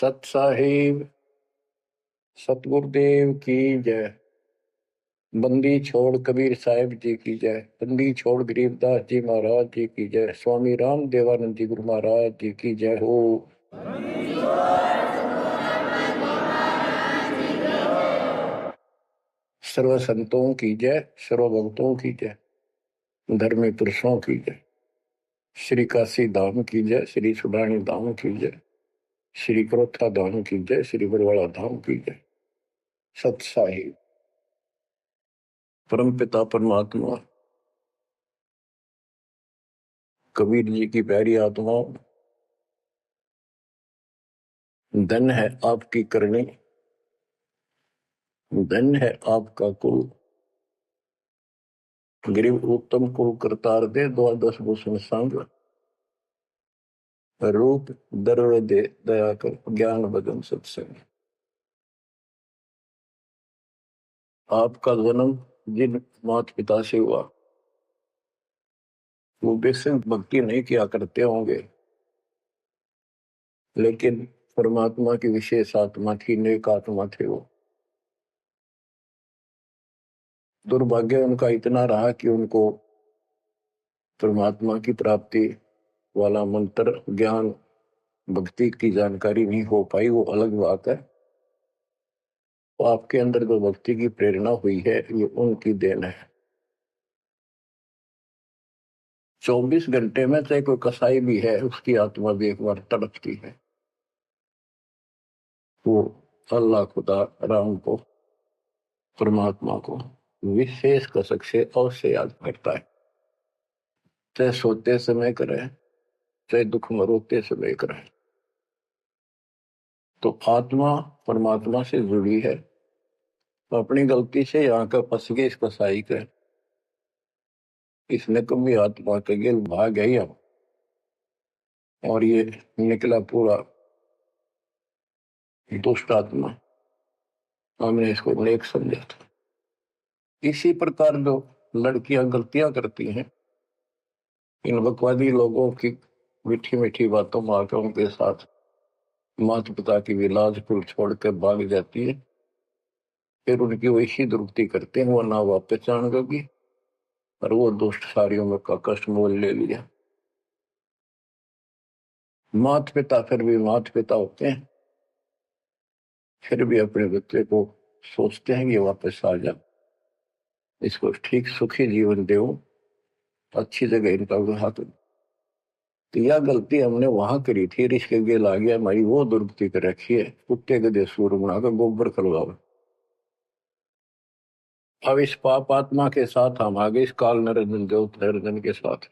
सत साहिब सतगुरुदेव की जय। बंदी छोड़ कबीर साहिब जी की जय। बंदी छोड़ गरीबदास जी महाराज जी की जय। स्वामी राम देवानंद जी गुरु महाराज जी की जय हो। सर्व संतों की जय, सर्व भक्तों की जय, धर्मी पुरुषों की जय। श्री काशी धाम की जय, श्री सुडानी धाम की जय, श्री क्रोथा धाम की जय, श्री बरवाड़ा धाम की जय। सत साहिब परम पिता परमात्मा कबीर जी की प्यारी आत्माओं, धन है आपकी करनी, धन है आपका कुल। गरीब उत्तम कुल करतार दे, द्वादश भूषण संग रूप दर्व दे, दया कर ज्ञान बदन सत्संग। आपका जन्म जिन माता पिता से हुआ वो बेशक भक्ति नहीं किया करते होंगे, लेकिन परमात्मा की विशेष आत्मा थी, नेक आत्मा थे वो। दुर्भाग्य उनका इतना रहा कि उनको परमात्मा की प्राप्ति वाला मंत्र ज्ञान भक्ति की जानकारी नहीं हो पाई, वो अलग बात है। तो आपके अंदर जो भक्ति की प्रेरणा हुई है ये उनकी देन है। 24 घंटे में चाहे कोई कसाई भी है उसकी आत्मा भी एक बार तड़पती है, वो अल्लाह खुदा राम को परमात्मा को विशेष कसक से अवश्य याद करता है, चाहे सोते समय करे चाहे दुख में रोते समय करे। तो आत्मा परमात्मा से जुड़ी है, तो अपनी गलती से यहाँ का फंस गए इस कसाई के, इसने कभी आत्मा के गिल भाग गई अब, और ये निकला पूरा दुष्ट आत्मा। हमने इसको नेक समझा था। इसी प्रकार जो लड़कियां गलतियां करती हैं, इन बकवादी लोगों की मीठी मीठी बातों में आकर उनके साथ माता पिता की भी लाज कुल छोड़ कर भाग जाती है, फिर उनकी वैसी दुर्गति करते हैं, वो ना वापस जानेगी और वो दुष्ट सारियों में का कष्ट मोल ले लिया। माता पिता फिर भी माता पिता होते हैं, फिर भी अपने बच्चे को सोचते हैं कि वापस आ जा, इसको ठीक सुखी जीवन दे, अच्छी जगह इनका विवाह कर। तो यह गलती हमने वहां करी थी, रिश्के गेल आ गया, हमारी वो दुर्गति कर रखी है, कुत्ते गधे सूर बनाकर गोबर खलवाओ। अब इस पाप आत्मा के साथ हम आगे इस काल निरंजन देव निरंजन के साथ,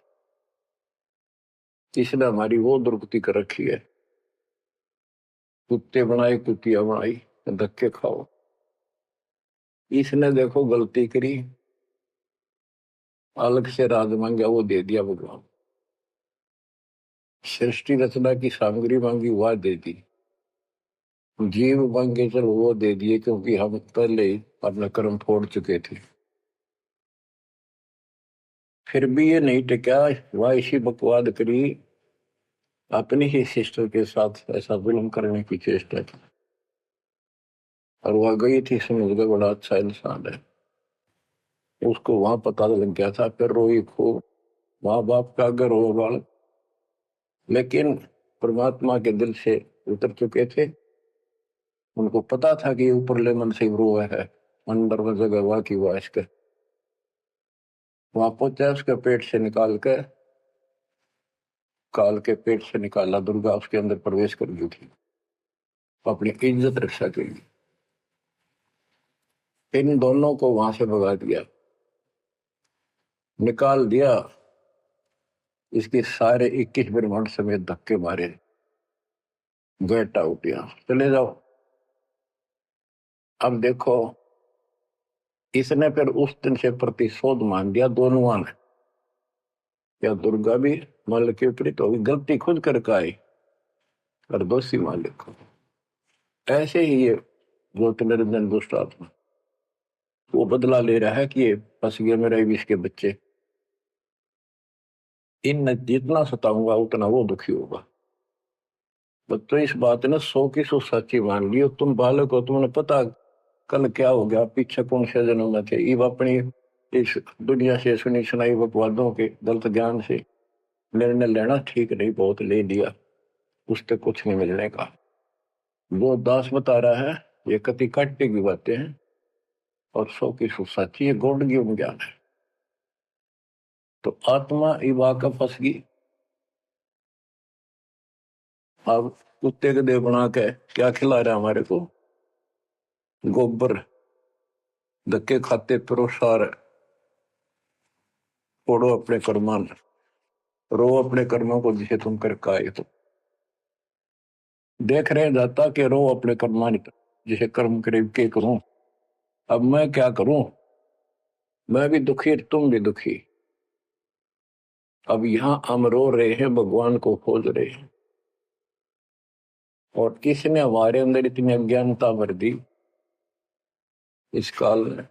इसने हमारी वो दुर्गति कर रखी है, कुत्ते बनाए कुतिया बनाई, धक्के खाओ। इसने देखो गलती करी, अलग से राज मांगा वो दे दिया भगवान, सृष्टि रचना की सामग्री मांगी वह दे दी, जीव मांगे चल वो दे दिए, क्योंकि हम पहले ही अपना कर्म फोड़ चुके थे। फिर भी ये नहीं टिका, वह इसी बकवाद करी, अपनी ही सिस्टर के साथ ऐसा जुल्म करने की चेष्टा की, और वह गई थी समझ गए बड़ा अच्छा इंसान है, उसको वहां पता लग गया था, फिर रोई खूब, माँ बाप का अगर रो बाल, लेकिन परमात्मा के दिल से उतर चुके थे, उनको पता था कि ऊपरले मन से रो है, अंदर में जगह वह की वाश के वहां पहुंचा, उसके पेट से निकाल के, काल के पेट से निकाला, दुर्गा उसके अंदर प्रवेश कर गई थी अपनी इज्जत रक्षा के लिए। इन दोनों को वहां से भगा दिया, निकाल दिया, इसके सारे 21 ब्रह्मांड समेत धक्के मारे, गेट आउट, यहां चले जाओ। अब देखो, इसने फिर उस दिन से प्रतिशोध मान दिया दोनों ने, या दुर्गा भी मालिक के विपरीत होगी, गलती खुद करके आई और दोषी मालिक को। ऐसे ही ये ज्योति निरंजन दुष्ट आत्मा वो बदला ले रहा है कि ये फंस गए मेरे विष के बच्चे, इन जितना सताऊंगा उतना वो दुखी होगा। तो इस बात ने 100 की 100 सच्ची मान ली। तुम बालक हो, तुमने पता कल क्या हो गया, पीछे कौन से जन्म में थे। इब अपनी इस दुनिया से सुनी सुनाई बकवादों के गलत ज्ञान से निर्णय लेना ठीक नहीं, बहुत ले लिया, उससे कुछ नहीं मिलने का। वो दास बता रहा है ये कति काटे की बातें हैं और 100 की 100 सच्ची, ये गौड़ ज्ञान है। तो आत्मा इब आकर फंस गई। अब कुत्ते के देह बना के क्या खिला रहा है हमारे को, गोबर, धक्के खाते प्रोसार, फोड़ो अपने कर्मान, रो अपने कर्मों को जिसे तुम कर आए हो। देख रहे जाता कि रो अपने कर्मान जिसे कर्म करीब के करूं, अब मैं क्या करूं, मैं भी दुखी तुम भी दुखी। अब यहां हम रो रहे हैं, भगवान को खोज रहे हैं, और किसने हमारे अंदर इतनी अज्ञानता भर दी इस काल में।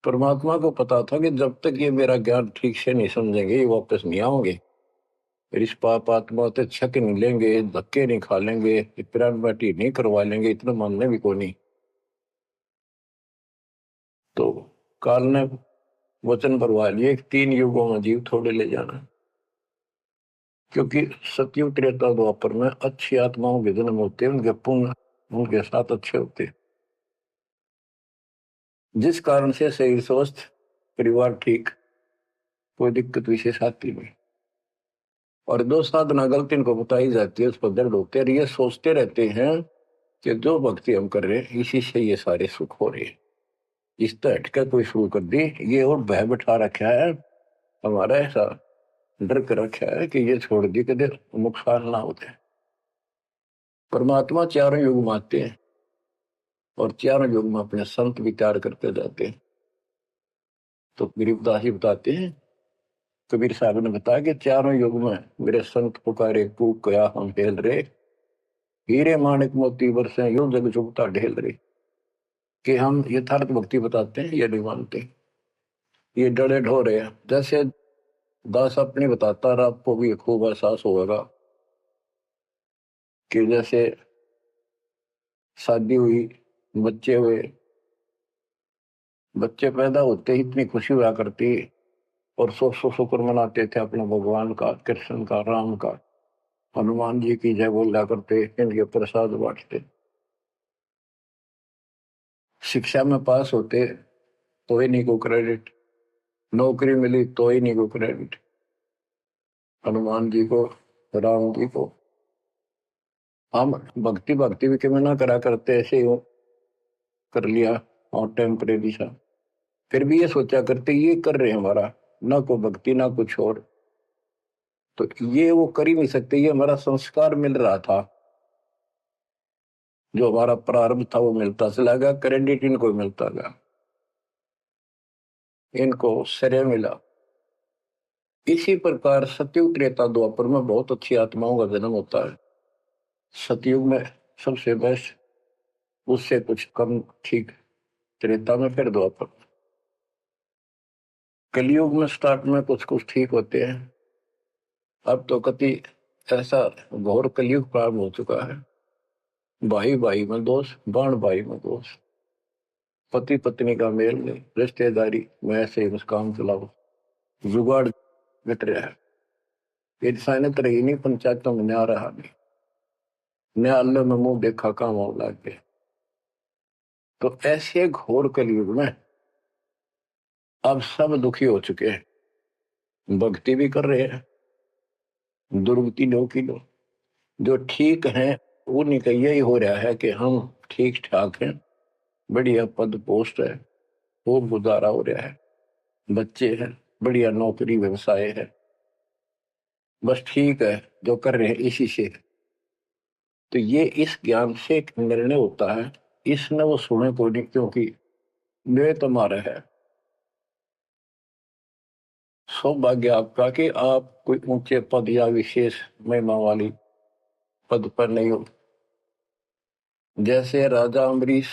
परमात्मा को पता था कि जब तक ये मेरा ज्ञान ठीक से नहीं समझेंगे ये वापस नहीं आओगे, फिर इस पाप आत्मा से छक नहीं लेंगे, धक्के नहीं खा लेंगे, पिरान बाटी नहीं करवा लेंगे, इतना मानने भी को नहीं। तो काल ने वचन भरवा लिए 3 युगों में जीव थोड़े ले जाना, क्योंकि सतयुग त्रेता द्वापर में अच्छी आत्माओं के जन्म होते हैं, उनके पुण्य उनके साथ अच्छे होते हैं, जिस कारण से शरीर स्वस्थ, परिवार ठीक, कोई दिक्कत विशेष आती नहीं। और दो साधना गलती इनको बताई जाती है, उस पर दर्द होते हैं, ये सोचते रहते हैं कि जो भक्ति हम कर रहे हैं इसी से ये सारे सुख हो रहे हैं, इस तरह हटकर कोई शुरू कर दी, ये और भय बैठा रखा है हमारा, ऐसा डर कर रखा है कि ये छोड़ दी कि नुकसान ना होते। परमात्मा चारों युग में आते हैं और चारों युग में अपने संत भी तैयार करते जाते हैं। तो गरीबदास जी बताते हैं, कबीर साहब ने बताया कि चारों युग में मेरे संत पुकारे कूक कया हम हेल रे, हीरे माणिक मोती बरसे यूं जग चुगता ढेल रे। कि हम यथार्थ भक्ति बताते हैं ये नहीं मानते, ये डरे ढो रहे हैं। जैसे दास अपने बताता रहा, आपको भी खूब एहसास होगा कि जैसे शादी हुई, बच्चे हुए, बच्चे पैदा होते ही इतनी खुशी हुआ करती, और 100 शुक्र मनाते थे अपने भगवान का, कृष्ण का, राम का, हनुमान जी की जय बोला करते, इनके प्रसाद बांटते। शिक्षा में पास होते तो ही नहीं को क्रेडिट, नौकरी मिली तो ही नहीं को क्रेडिट, हनुमान जी को, राम जी को। हम भक्ति भक्ति भी क्यों ना करा करते, ऐसे ही कर लिया और टेम्परेरी सा, फिर भी ये सोचा करते ये कर रहे हैं हमारा, ना को भक्ति ना कुछ और, तो ये वो कर ही नहीं सकते, ये हमारा संस्कार मिल रहा था, जो हमारा प्रारंभ था वो मिलता चला गया, क्रेडिट इनको मिलता गया, इनको श्रेय मिला। इसी प्रकार सतयुग त्रेता द्वापर में बहुत अच्छी आत्माओं का जन्म होता है। सतयुग में सबसे बेस्ट, उससे कुछ कम ठीक, त्रेता में, फिर द्वापर। कलयुग में स्टार्ट में कुछ कुछ ठीक होते हैं, अब तो कति ऐसा घोर कलयुग प्रारंभ हो चुका है। भाई भाई में दोष, बाण भाई में दोष, पति पत्नी का मेल नहीं, रिश्तेदारी में ऐसे ही काम चलाओ, जुगाड़ घट रहा है। इंसानियत रही नहीं, पंचायतों में न्याय रहा नहीं, न्यायालय में मुंह देखा काम हो लगे। तो ऐसे घोर कलयुग में अब सब दुखी हो चुके हैं, भक्ति भी कर रहे हैं, दुर्गति लो की लो, जो ठीक है उन्हीं का यही हो रहा है कि हम ठीक ठाक हैं, बढ़िया पद पोस्ट है, खूब गुजारा हो रहा है, बच्चे हैं, बढ़िया नौकरी व्यवसाय है, बस ठीक है जो कर रहे हैं इसी से। तो ये इस ज्ञान से एक निर्णय होता है, इसने वो सुने को नहीं, क्योंकि वे तुम्हारा है। सौभाग्य आपका कि आप कोई ऊंचे पद या विशेष महिमा वाली पद पर नहीं हो। जैसे राजा अम्बरीश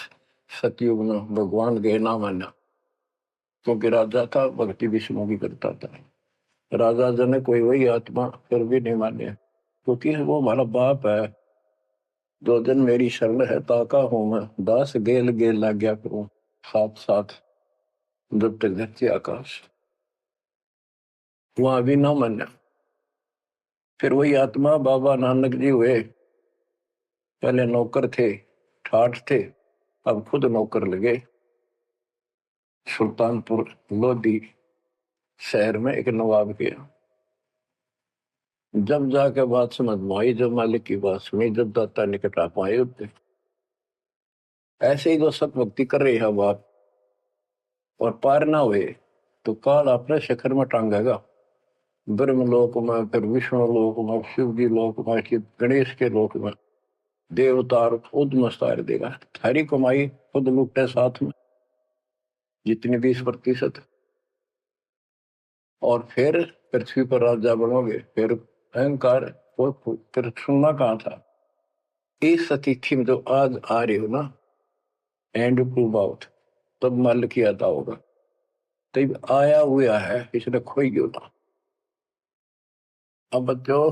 सतयुग में भगवान गए ना माना, क्योंकि राजा था, भक्ति विष्णु की करता था, राजा जनक कोई वही आत्मा, फिर भी नहीं माने, क्योंकि वो हमारा बाप है। दो दिन मेरी शरण है ताका हूं मैं, दास गेल गेल लग गया करूं, साथ साथ जब तक धरती आकाश। वहां भी ना माना। फिर वही आत्मा बाबा नानक जी हुए। पहले नौकर थे, ठाठ थे, अब खुद नौकर लगे। सुल्तानपुर लोधी शहर में एक नवाब के यहाँ। जब जाके बात समझ में आई, जब मालिक की बात सुनी, जब दाता निकट आ पाए उठे। ऐसे ही जो सत भक्ति कर रही है बात और पार ना हुए तो काल अपने शिखर में टांगेगा। ब्रह्मलोक में, फिर विष्णु लोक में, शिव जी लोक में, फिर गणेश के लोक में देवतार खुद मस्तार देगा। थारी कमाई खुद लुटे साथ में जितनी 20%। और फिर पृथ्वी पर राजा बनोगे। फिर अहंकार और फिर सुनना कहाँ था। इस अतिथि में जो आज आ रही हो ना, एंड टू बाउट, तब मल किया था होगा। तब आया हुआ है, इसने खोई क्यों ना। अब बच्चों,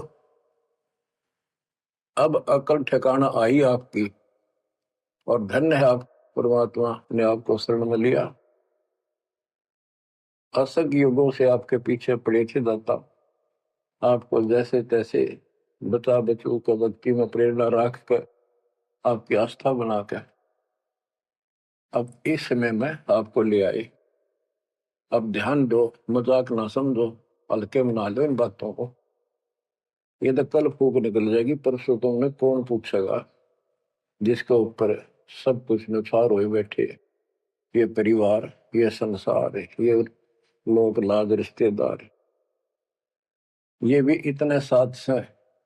अब अकल ठिकाना आई आपकी, और धन्य है आप, परमात्मा ने आपको शरण में लिया। असंख्य युगों से आपके पीछे पड़े थे दाता, आपको जैसे तैसे बचा बचू कर भक्ति में प्रेरणा रख कर आपकी आस्था बनाकर अब इस समय में आपको ले आए। अब ध्यान दो, मजाक ना समझो, हल्के में ना लो इन बातों को। ये तो कल फूक निकल जाएगी, परसों तुमने कौन पूछेगा जिसके ऊपर सब कुछ नुसार हुए बैठे। ये परिवार, ये संसार, ये लोग लाज रिश्तेदार, ये भी इतने साथ से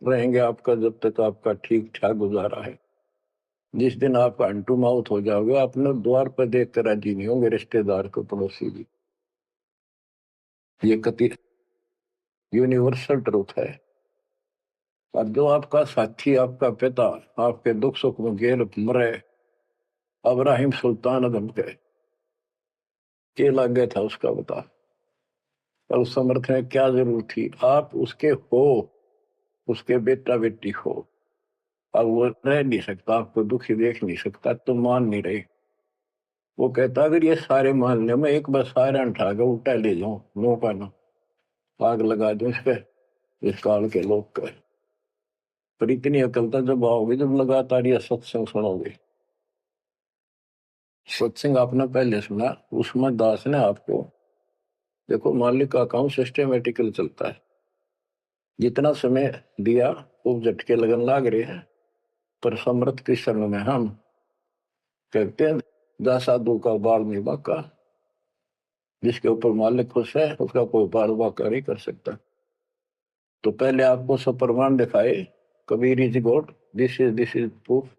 रहेंगे आपका जब तक आपका ठीक ठाक गुजारा है। जिस दिन आप अंटू माउथ हो जाओगे, अपने द्वार पर देख कर राजी नहीं होंगे रिश्तेदार को, पड़ोसी भी। ये कति यूनिवर्सल ट्रूथ है। और जो आपका साथी, आपका पिता, आपके दुख सुख में गेल मरे, अब्राहिम सुल्तान अदम के लग गया था उसका बता। और उस समर्थ में क्या जरूरत थी, आप उसके हो, उसके बेटा बेटी हो। अब वो रह नहीं सकता, आपको दुखी देख नहीं सकता, तुम मान नहीं रहे। वो कहता अगर ये सारे मान ले, मैं एक बार सारे उठा के उल्टा ले जाऊं, नो का ना आग लगा दूं इस पे, इस काल के लोग का। पर इतनी अकलता जब आओगे जब लगातार ये सत्संग सुनोगे। सत्संग आपने पहले सुना, उसमें दास ने आपको, देखो मालिक का काम सिस्टमेटिकल चलता है। जितना समय दिया वो झटके लगन लाग रहे हैं, पर समर्थ के शरण में हम कहते हैं जा साधु का बाल नहीं बाका। जिसके ऊपर मालिक खुश है उसका कोई बाल बाका नहीं कर सकता। तो पहले आपको सब प्रमाण दिखाए, Kabir is God, this is proof.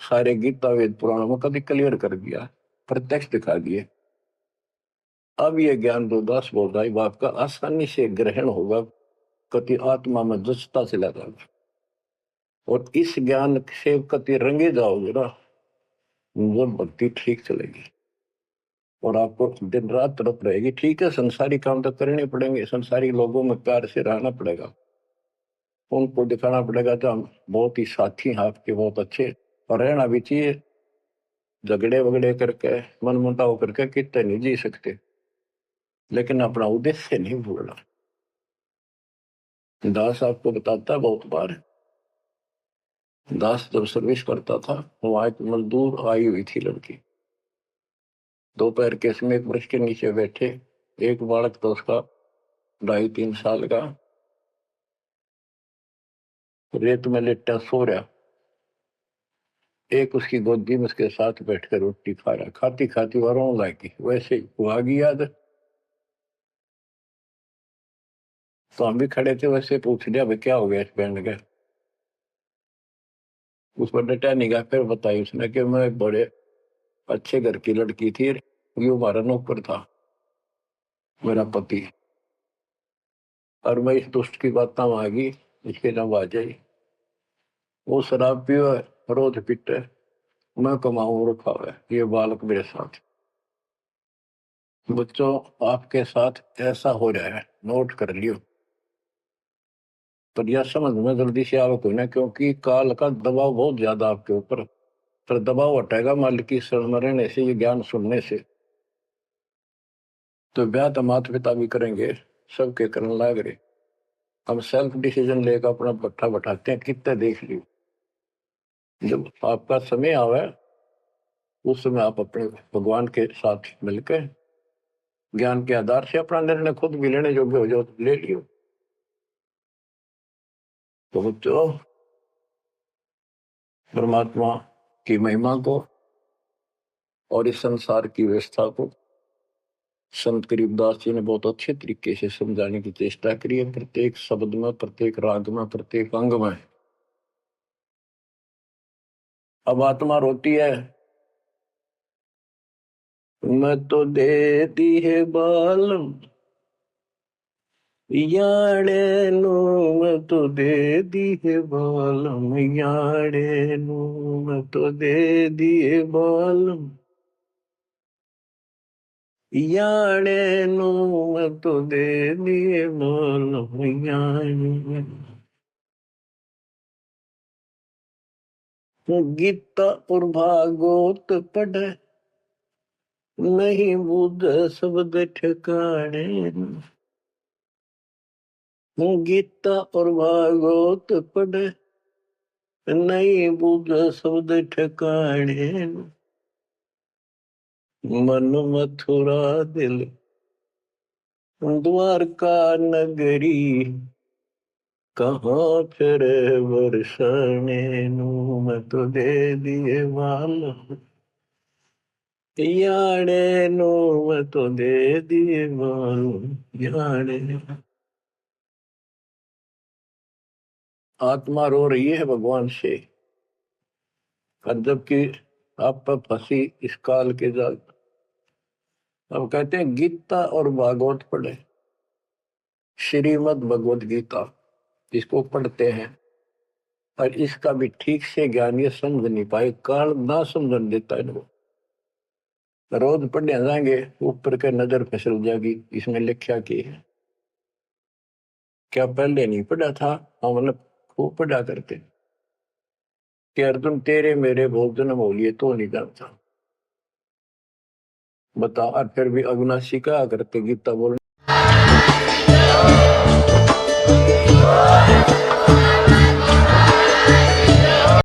सारे गीता वेद पुराणों में कभी क्लियर कर दिया, प्रत्यक्ष दिखा दिए। अब ये ज्ञान जो दास बोल रहा है आपका आसानी से ग्रहण होगा, कति आत्मा में जचता चला जाएगा। और इस ज्ञान से कति रंगे जाओगे ना, वो भक्ति ठीक चलेगी और आपको दिन रात तरफ रहेगी। ठीक है, संसारी काम तो करने पड़ेंगे, संसारी लोगों में प्यार से रहना पड़ेगा, उनको दिखाना पड़ेगा तो हम बहुत ही साथी हैं आपके, बहुत अच्छे। और रहना भी चाहिए, झगड़े वगड़े करके मन मुटाव करके कितने नहीं जी सकते, लेकिन अपना उद्देश्य नहीं भूलना। दास आपको बताता है बहुत बार, दास जब सर्विस करता था वहां एक मजदूर आई हुई थी लड़की, दोपहर के समय एक वृक्ष के नीचे बैठे, एक बालक तो उसका 2.5-3 साल का रेत में लेटा सो रहा। एक उसकी गोदी में उसके साथ बैठकर रोटी खा रहा, खाती खाती वह रोने लगी। वैसे ही वो आ गई याद, तो हम भी खड़े थे, वैसे पूछ लिया भाई क्या हो गया इस बैंड का। उस पर डटा नहीं गया। फिर बताई उसने कि मैं एक बड़े अच्छे घर की लड़की थी, ये हमारा नौकर था, मेरा पति, और मैं इस दुष्ट की बात आ गई, इसके नाम आ जाई। वो शराब पियो, रोज पीटे, मैं कमाऊं रखा हुआ है, ये बालक मेरे साथ। बच्चों आपके साथ ऐसा हो रहा है, नोट कर लियो। पर यह समझ में जल्दी से आवे कोई ना, क्योंकि काल का दबाव बहुत ज्यादा आपके ऊपर। पर दबाव हटेगा मालिक की शरण में रहने से, ये ज्ञान सुनने से। तो ब्याह तो माता पिता भी करेंगे, सबके करने लाग रहे। हम सेल्फ डिसीजन लेकर अपना पट्टा बैठाते हैं, कितने देख लियो। जब आपका समय आवे उस समय आप अपने भगवान के साथ मिलकर ज्ञान के आधार से अपना निर्णय खुद भी लेने योग्य हो जाओ तो ले लियो। तो बच्चों, परमात्मा की महिमा को और इस संसार की व्यवस्था को संत करीबदास जी ने बहुत अच्छे तरीके से समझाने की चेष्टा करी है, प्रत्येक शब्द में, प्रत्येक राग में, प्रत्येक अंग में। अब आत्मा रोती है, मैं तो दे दी है बालम याड़े नो, मैं तो दे दी है बालम याड़े नो, मैं तो दे दिए बालम याड़े नो, मैं तो दे दिए बालम याड़े। गीता और भागवत पढ़े नहीं बुध शब्द ठिकाने। गीता और भागवत पढ़े नहीं बुध शब्द ठिकाने। मन मथुरा दिल द्वारका नगरी, कहाँ फिर बरसाने नू, मैं तो दे दिए बालम याड़े नो, मैं तो दे दिए बालम याड़े। आत्मा रो रही है भगवान से, और जबकि आप पर फंसी इस काल के जाल। हम कहते हैं गीता और भागवत पढ़े, श्रीमद् भगवत गीता इसको पढ़ते हैं, और इसका भी ठीक से ज्ञान ये समझ नहीं पाए, काल ना समझ देता है इनको। रोज पढ़ने जाएंगे, ऊपर के नजर फिसल जाएगी, इसमें लिखा की है क्या पहले नहीं पढ़ा था। हम मतलब खूब पढ़ा करते कि अर्जुन तेरे मेरे बहुत जन्म हो लिए तो नहीं जानता। बता, और फिर भी अविनाशी का करते गीता बोल